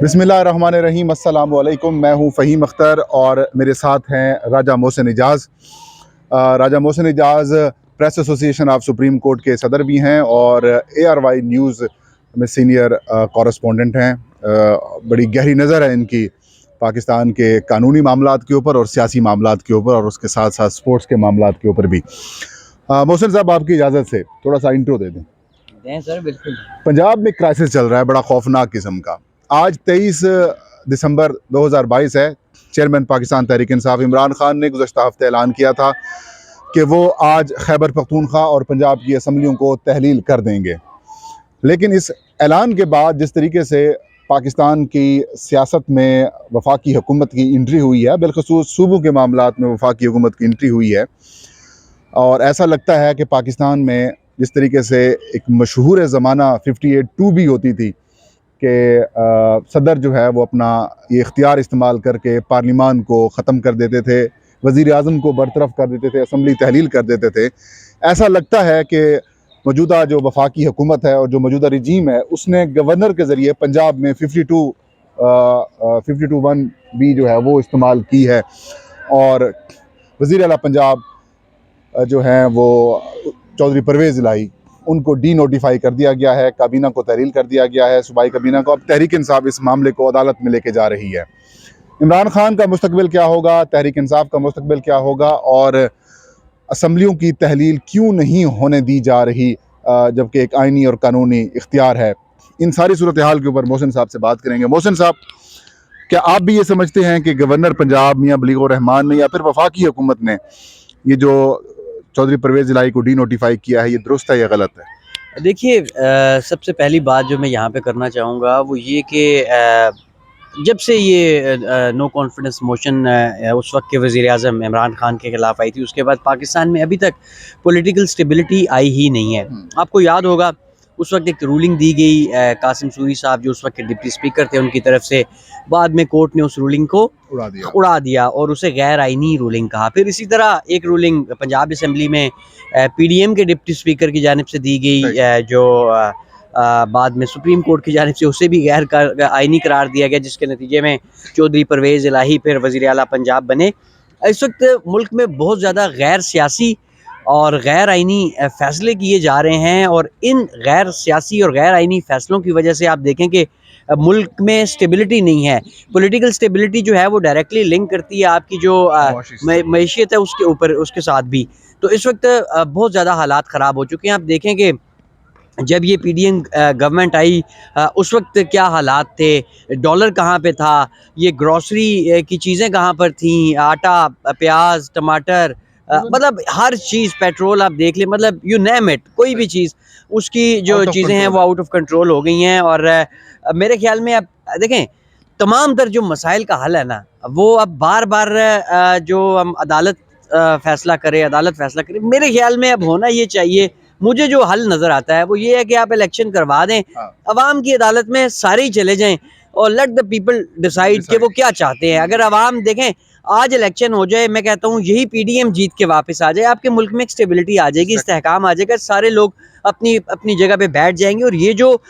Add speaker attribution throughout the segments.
Speaker 1: बिस्मिल्लाहिर्रहमानिर्रहीम, अस्सलाम वालेकुम। मैं हूँ फ़हीम अख्तर और मेरे साथ हैं Raja Mohsin Ijaz. Raja Mohsin Ijaz Press Association of Supreme Court के सदर भी हैं और ARY न्यूज़ में सीनियर कॉरेस्पोंडेंट हैं। बड़ी गहरी नज़र है इनकी पाकिस्तान के कानूनी मामलात के ऊपर और सियासी मामलात के ऊपर और उसके साथ साथ स्पोर्ट्स के मामलात के ऊपर भी। मोहसिन साहब, आपकी इजाज़त से थोड़ा सा इंट्रो दे दें।
Speaker 2: सर बिल्कुल।
Speaker 1: पंजाब में क्राइसिस चल रहा है, बड़ा खौफनाक किस्म का। आज 23 दिसंबर 2022 है। चेयरमैन पाकिस्तान तहरीक इंसाफ इमरान खान ने गुज़श्ता हफ्ते ऐलान किया था कि वो आज खैबर पख्तूनख्वा और पंजाब की असम्बलियों को तहलील कर देंगे। लेकिन इस ऐलान के बाद जिस तरीके से पाकिस्तान की सियासत में वफाकी हुकूमत की एंट्री हुई है, बिलखसूस सूबों के मामलात में वफाकी हुकूमत की एंट्री हुई है, और ऐसा लगता है कि पाकिस्तान में जिस तरीके से एक मशहूर ज़माना 58-2 भी होती थी कि सदर जो है वो अपना ये इख्तियार इस्तेमाल करके पार्लिमान को ख़त्म कर देते थे, वज़ीर आज़म को बरतरफ कर देते थे, असम्बली तहलील कर देते थे। ऐसा लगता है कि मौजूदा जो वफाकी हुकूमत है और जो मौजूदा रजीम है, उसने गवर्नर के ज़रिए पंजाब में 52(1) भी जो है वो इस्तेमाल की है और वज़ीर आला पंजाब जो हैं वो चौधरी परवेज़ इलाही, उनको डी नोटिफाई कर दिया गया है, काबीना को तहलील कर दिया गया है, सूबाई काबीना को। अब तहरीक इंसाफ इस मामले को अदालत में लेके जा रही है। इमरान खान का मुस्तकबिल क्या होगा, तहरीक इंसाफ का मुस्तकबिल क्या होगा, और असम्बलियों की तहलील क्यों नहीं होने दी जा रही जबकि एक आइनी और कानूनी इख्तियार है, इन सारी सूरत हाल के ऊपर मोहसिन साहब से बात करेंगे। मोहसिन साहब, क्या आप भी ये समझते हैं कि गवर्नर पंजाब मियां बलीगुर रहमान ने या फिर वफाकी हुकूमत ने ये जो चौधरी परवेज़ इलाही को डी नोटिफाई किया है, ये दुरुस्त है या गलत है?
Speaker 2: देखिए, सबसे पहली बात जो मैं यहाँ पे करना चाहूँगा वो ये कि जब से ये नो कॉन्फिडेंस मोशन उस वक्त के वज़ीर आज़म इमरान खान के ख़िलाफ़ आई थी, उसके बाद पाकिस्तान में अभी तक पॉलिटिकल स्टेबिलिटी आई ही नहीं है। आपको याद होगा उस वक्त एक रूलिंग दी गई, कासिम सूरी साहब जो उस वक्त के डिप्टी स्पीकर थे उनकी तरफ से, बाद में कोर्ट ने उस रूलिंग को उड़ा दिया और उसे गैर आइनी रूलिंग कहा। फिर इसी तरह एक रूलिंग पंजाब असम्बली में PDM के डिप्टी स्पीकर की जानिब से दी गई, जो बाद में सुप्रीम कोर्ट की जानिब से उसे भी गैर आइनी करार दिया गया, जिसके नतीजे में चौधरी परवेज़ इलाही फिर वज़ीर आला पंजाब बने। इस वक्त मुल्क में बहुत ज़्यादा गैर सियासी और गैर आइनी फ़ैसले किए जा रहे हैं, और इन गैर सियासी और गैर आइनी फ़ैसलों की वजह से आप देखें कि मुल्क में स्टेबिलिटी नहीं है। पॉलिटिकल स्टेबिलिटी जो है वो डायरेक्टली लिंक करती है आपकी जो मईशियत है उसके ऊपर, उसके साथ भी। तो इस वक्त बहुत ज़्यादा हालात ख़राब हो चुके हैं। आप देखें कि जब ये PDM गवर्नमेंट आई, उस वक्त क्या हालात थे, डॉलर कहाँ पे था, ये ग्रॉसरी की चीज़ें कहाँ पर थीं, आटा, प्याज, टमाटर, मतलब हर चीज़, पेट्रोल आप देख लें, मतलब यू नेम इट, कोई भी चीज़, उसकी जो चीज़ें हैं वो आउट ऑफ कंट्रोल हो गई हैं। और मेरे ख्याल में आप देखें, तमाम तर जो मसाइल का हल है ना, वो अब बार बार जो हम अदालत फ़ैसला करे, मेरे ख्याल में अब होना ये चाहिए, मुझे जो हल नज़र आता है वो ये है कि आप इलेक्शन करवा दें, अवाम की अदालत में सारे ही चले जाएं और लेट द पीपल डिसाइड कि वो क्या चाहते हैं। अगर अवाम देखें आज इलेक्शन हो जाए, मैं कहता हूँ यही PDM जीत के वापस आ जाए, आपके मुल्क में एक स्टेबिलिटी आ जाएगी, इस्तेहकाम आ जाएगा, सारे लोग अपनी अपनी जगह पे बैठ जाएंगे। और ये जो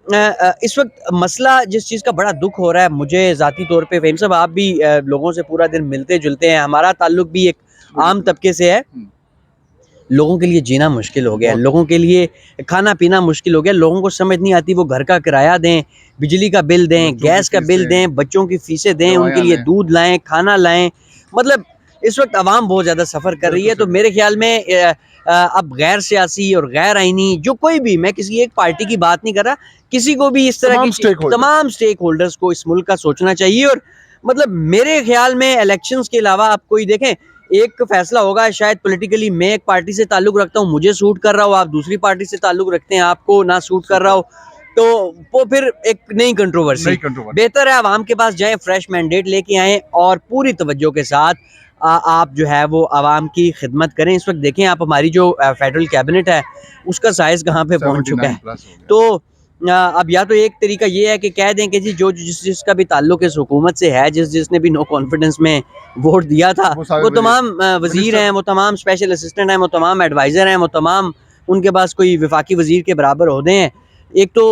Speaker 2: इस वक्त मसला, जिस चीज़ का बड़ा दुख हो रहा है मुझे ज़ाती तौर पे, फ़हीम साहब आप भी लोगों से पूरा दिन मिलते जुलते हैं, हमारा ताल्लुक भी एक आम तबके से है, लोगों के लिए जीना मुश्किल हो गया है, लोगों के लिए खाना पीना मुश्किल हो गया, लोगों को समझ नहीं आती वो घर का किराया दें, बिजली का बिल दें, गैस का बिल दें, बच्चों की फीसें दें, उनके लिए दूध लाएं, खाना लाएं, मतलब इस वक्त आवाम बहुत ज़्यादा सफ़र कर रही है। तो मेरे ख्याल में अब गैर सियासी और गैर आइनी जो कोई भी, मैं किसी एक पार्टी की बात नहीं कर रहा, किसी को भी इस तरह की तमाम स्टेक होल्डर्स को इस मुल्क का सोचना चाहिए। और मतलब मेरे ख्याल में इलेक्शंस के अलावा आप कोई देखें, एक फैसला होगा, शायद पॉलिटिकली मैं एक पार्टी से ताल्लुक़ रखता हूँ, मुझे सूट कर रहा हो, आप दूसरी पार्टी से ताल्लुक़ रखते हैं, आपको ना सूट कर रहा हो, तो वो फिर एक नई कंट्रोवर्सी। बेहतर है आवाम के पास जाएं, फ्रेश मैंडेट लेके आएँ और पूरी तवज्जो के साथ आप जो है वो आवाम की खिदमत करें। इस वक्त देखें आप, हमारी जो फेडरल कैबिनेट है उसका साइज़ कहाँ पे पहुँच चुका है। तो अब या तो एक तरीका ये है कि कह दें कि जी जो जिसका भी ताल्लुक इस हुकूमत से है, जिसने भी नो कॉन्फिडेंस में वोट दिया था, वो तमाम वज़ीर हैं, वो तमाम स्पेशल असिस्टेंट हैं, वो तमाम एडवाइज़र हैं, वो तमाम, उनके पास कोई वफाकी वज़ीर के बराबर ओहदे हैं, एक तो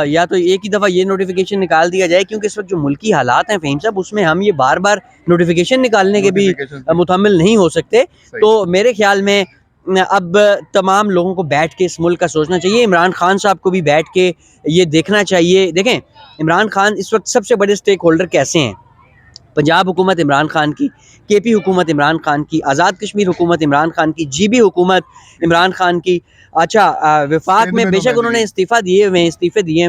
Speaker 2: या तो एक ही दफ़ा ये नोटिफिकेशन निकाल दिया जाए, क्योंकि इस वक्त जो मुल्की हालात हैं फ़हीम साहब, उसमें हम ये बार बार नोटिफिकेशन निकालने के भी मुतहम्मिल नहीं हो सकते। तो मेरे ख्याल में अब तमाम लोगों को बैठ के इस मुल्क का सोचना चाहिए। इमरान खान साहब को भी बैठ के ये देखना चाहिए। देखें, इमरान खान इस वक्त सबसे बड़े स्टेक होल्डर कैसे हैं? पंजाब हुकूमत इमरान खान की, केपी हुकूमत इमरान खान की, आज़ाद कश्मीर हुकूमत इमरान खान की, जीबी हुकूमत इमरान खान की। अच्छा, वफाक में बेशक उन्होंने इस्तीफ़ा दिए हुए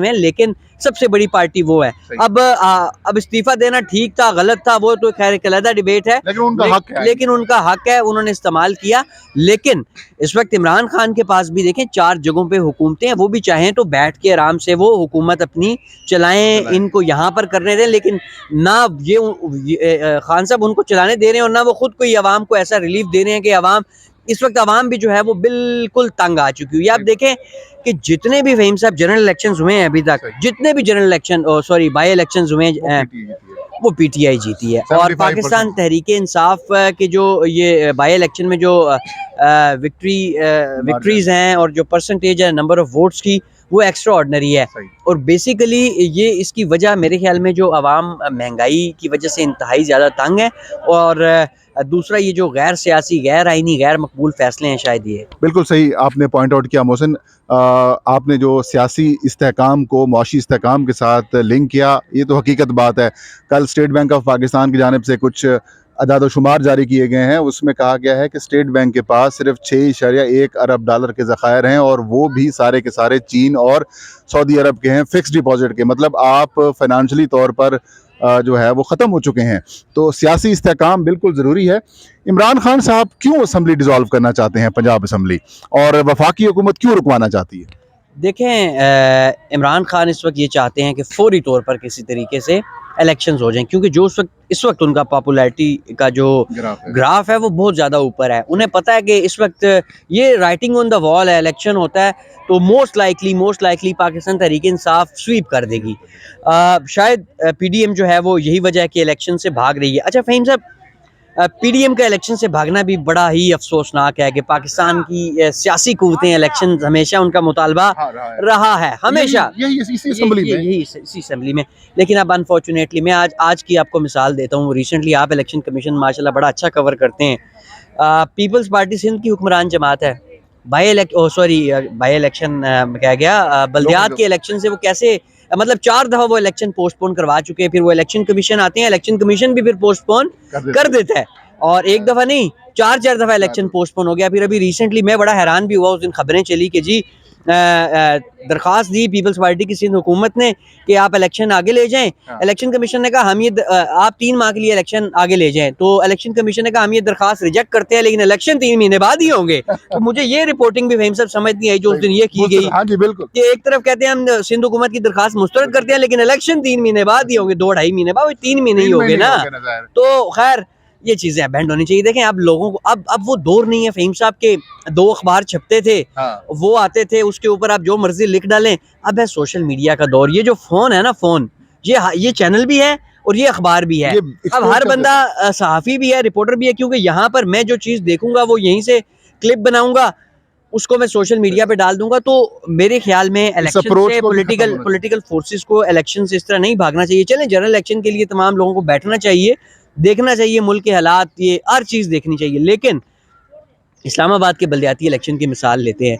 Speaker 2: हैं, लेकिन सबसे बड़ी पार्टी वो है। अब इस्तीफ़ा देना ठीक था, गलत था, वो तो खैर एक अलग डिबेट है,
Speaker 1: लेकिन उनका हक है।
Speaker 2: लेकिन उनका हक है, उन्होंने इस्तेमाल किया। लेकिन इस वक्त इमरान खान के पास भी देखें 4 जगहों पे हुकूमतें हैं, वो भी चाहें तो बैठ के आराम से वो हुकूमत अपनी चलाएं, इनको यहाँ पर करने दें। लेकिन ना ये खान साहब उनको चलाने दे रहे हैं, और ना वो खुद कोई अवाम को ऐसा रिलीफ दे रहे हैं कि अवाम इस वक्त अवाम भी जो है वो बिल्कुल तंग आ चुकी हुई है। आप देखें कि जितने भी फ़हीम साहब जनरल इलेक्शंस हुए हैं अभी तक, जितने भी जनरल इलेक्शन बाई इलेक्शंस हुए हैं, वो पीटीआई जीती है। और पाकिस्तान तहरीक इंसाफ के जो ये बाई इलेक्शन में जो विक्ट्रीज हैं और जो परसेंटेज है नंबर ऑफ वोट्स की, वो एक्स्ट्रा ऑर्डनरी है। और बेसिकली ये इसकी वजह मेरे ख्याल में जो अवाम महंगाई की वजह से इंतहाई ज़्यादा तंग है, और दूसरा ये जो गैर सियासी, गैर आइनी, गैर मकबूल फैसले हैं, शायद ये।
Speaker 1: बिल्कुल सही आपने पॉइंट आउट किया मोहसिन। आपने जो सियासी इस्तेहकाम को मुआशी इस्तेहकाम के साथ लिंक किया, ये तो हकीकत बात है। कल स्टेट बैंक ऑफ पाकिस्तान की जानिब से कुछ अदाद शुमार जारी किए गए हैं, उसमें कहा गया है कि स्टेट बैंक के पास सिर्फ 6.1 अरब डॉलर के ज़खायर हैं, और वो भी सारे के सारे चीन और सऊदी अरब के हैं, फिक्स डिपॉजिट के। मतलब आप फाइनेंशियली तौर पर जो है वो ख़त्म हो चुके हैं। तो सियासी इस्तेहकाम बिल्कुल ज़रूरी है। इमरान खान साहब क्यों असम्बली डिज़ोल्व करना चाहते हैं, पंजाब असम्बली, और वफाकी हुकूमत क्यों रुकवाना चाहती है?
Speaker 2: देखें, इमरान खान इस वक्त ये चाहते हैं कि फौरी तौर पर किसी तरीके से इलेक्शंस हो जाएं, क्योंकि जो इस वक्त उनका पॉपुलैरिटी का जो ग्राफ है वो बहुत ज़्यादा ऊपर है। उन्हें पता है कि इस वक्त ये राइटिंग ऑन द वॉल है, इलेक्शन होता है तो most likely Pakistan Tehreek Insaf SVEEP कर देगी। शायद पीडीएम जो है वो यही वजह है कि इलेक्शन से भाग रही है। अच्छा फ़हीम साहब, पीडीएम का इलेक्शन से भागना भी बड़ा ही अफसोसनाक है कि पाकिस्तान की सियासी कुव्वतें इलेक्शन हमेशा उनका मुतालबा रहा है, हमेशा इसी असेंबली में। लेकिन अब अनफॉर्चुनेटली मैं आज की आपको मिसाल देता हूँ। रिसेंटली आप इलेक्शन कमीशन माशाल्लाह बड़ा अच्छा कवर करते हैं। पीपल्स पार्टी सिंध की हुक्मरान जमात है, बाई इलेक्शन क्या गया, बल्दियात के इलेक्शन से वो कैसे, मतलब 4 दफ़ा वो इलेक्शन पोस्टपोन करवा चुके हैं। फिर वो इलेक्शन कमीशन आते हैं, इलेक्शन कमीशन भी फिर पोस्टपोन कर देता है, और एक दफ़ा नहीं 4 दफ़ा इलेक्शन पोस्टपोन हो गया। फिर अभी रिसेंटली मैं बड़ा हैरान भी हुआ, उस दिन खबरें चली कि जी दरख्वास्त दी पीपल्स पार्टी की सिंध हुकूमत ने कि आप इलेक्शन आगे ले जाएं। इलेक्शन कमीशन ने कहा हम ये आप 3 माह के लिए इलेक्शन आगे ले जाएं, तो इलेक्शन कमीशन ने कहा हम ये दरख्वास्त रिजेक्ट करते हैं, लेकिन इलेक्शन 3 महीने बाद ही होंगे। तो मुझे ये रिपोर्टिंग भी फ़हीम साहब समझ नहीं आई जो उस दिन ये की गई।
Speaker 1: हाँ जी, बिल्कुल।
Speaker 2: कि एक तरफ कहते हैं हम सिंध हुकूमत की दरख्वास्त मुस्तरद करते हैं, लेकिन इलेक्शन 3 महीने बाद ही होंगे, 2-2.5 महीने बाद, 3 महीने ही होंगे ना। तो खैर ये चीज़ें अबेंड होनी चाहिए। देखें, अब लोगों को अब वो दौर नहीं है फ़हीम साहब के 2 अखबार छपते थे, वो आते थे, उसके ऊपर आप जो मर्जी लिख डालें। अब है सोशल मीडिया का दौर, ये जो फ़ोन है ना, फ़ोन ये चैनल भी है और ये अखबार भी है। अब हर बंदा सहाफ़ी भी है, रिपोर्टर भी है, क्योंकि यहाँ पर मैं जो चीज़ देखूंगा वो यहीं से क्लिप बनाऊंगा, उसको मैं सोशल मीडिया पे डाल दूंगा। तो मेरे ख्याल में इलेक्शन से पॉलिटिकल फोर्सेस को इलेक्शन से इस तरह नहीं भागना चाहिए। चलें, जनरल इलेक्शन के लिए तमाम लोगों को बैठना चाहिए, देखना चाहिए मुल्क के हालात, ये हर चीज़ देखनी चाहिए। लेकिन इस्लामाबाद के बल्दियाती इलेक्शन की मिसाल लेते हैं,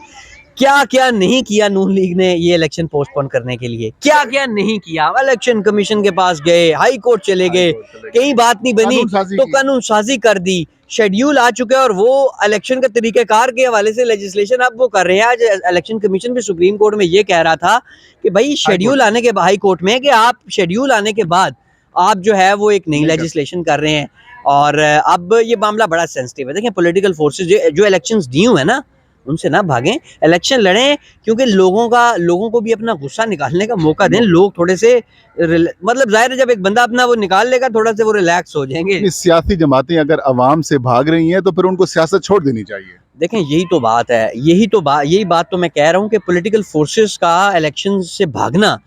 Speaker 2: क्या क्या नहीं किया नून लीग ने ये इलेक्शन पोस्टपोन करने के लिए, क्या क्या नहीं किया। इलेक्शन कमीशन के पास गए, हाई कोर्ट चले गए, कहीं बात नहीं बनी तो कानून साजी कर दी, शेड्यूल आ चुका है, और वो इलेक्शन का तरीक़ाकार के हवाले से लेजिस्लेशन अब वो कर रहे हैं। आज इलेक्शन कमीशन भी सुप्रीम कोर्ट में ये कह रहा था कि भाई शेड्यूल आने के बाद, हाई कोर्ट में, कि आप शेड्यूल आने के बाद आप जो है वो एक नई लेजिस्लेशन कर रहे हैं, और अब ये मामला बड़ा सेंसिटिव है। देखें, पॉलिटिकल फोर्सेस जो इलेक्शंस दी हुए हैं ना, उनसे ना भागें, इलेक्शन लड़ें, क्योंकि लोगों को भी अपना गुस्सा निकालने का मौका दें। लोग थोड़े से मतलब जाहिर है जब एक बंदा अपना वो निकाल लेगा, थोड़ा से वो रिलैक्स हो जाएंगे।
Speaker 1: सियासी जमातें अगर अवाम से भाग रही हैं तो फिर उनको सियासत छोड़ देनी चाहिए।
Speaker 2: देखें, यही तो बात है, यही बात तो मैं कह रहा हूँ कि पॉलिटिकल फोर्सेस का इलेक्शन से भागना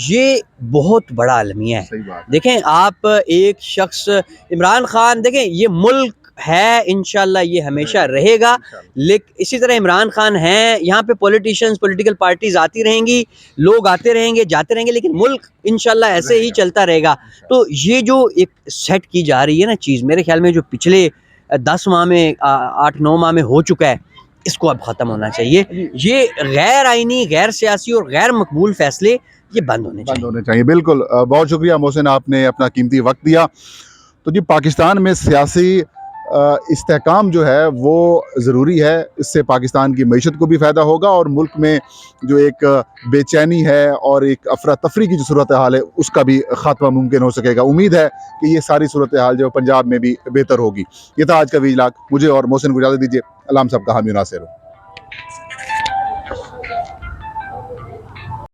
Speaker 2: ये बहुत बड़ा अलमिया है।
Speaker 1: सही बात है।
Speaker 2: देखें, आप एक शख्स इमरान खान, देखें ये मुल्क है, इंशाल्लाह ये हमेशा रहेगा। लेकिन इसी तरह इमरान खान हैं, यहाँ पे पॉलिटिशियंस, पॉलिटिकल पार्टीज आती रहेंगी, लोग आते रहेंगे, जाते रहेंगे, लेकिन मुल्क इंशाल्लाह ऐसे ही चलता रहेगा। तो ये जो एक सेट की जा रही है ना चीज़, मेरे ख्याल में जो पिछले 10 माह में 8-9 माह में हो चुका है, इसको अब ख़त्म होना चाहिए। ये गैर आइनी, गैर सियासी और गैर मकबूल फैसले ये बंद होने चाहिए।
Speaker 1: बिल्कुल। बहुत शुक्रिया मोहसिन, आपने अपना कीमती वक्त दिया। तो जी, पाकिस्तान में सियासी इस्तेहकाम जो है वो ज़रूरी है। इससे पाकिस्तान की मईशत को भी फ़ायदा होगा और मुल्क में जो एक बेचैनी है और एक अफरा तफरी की जो सूरत हाल है उसका भी ख़ात्मा मुमकिन हो सकेगा। उम्मीद है कि ये सारी सूरत हाल जो पंजाब में भी बेहतर होगी। ये था आज का वीलाग। मुझे और मोहसिन को इजाज़त दीजिए। अल्लाह हम सब का हामी नासिर हो।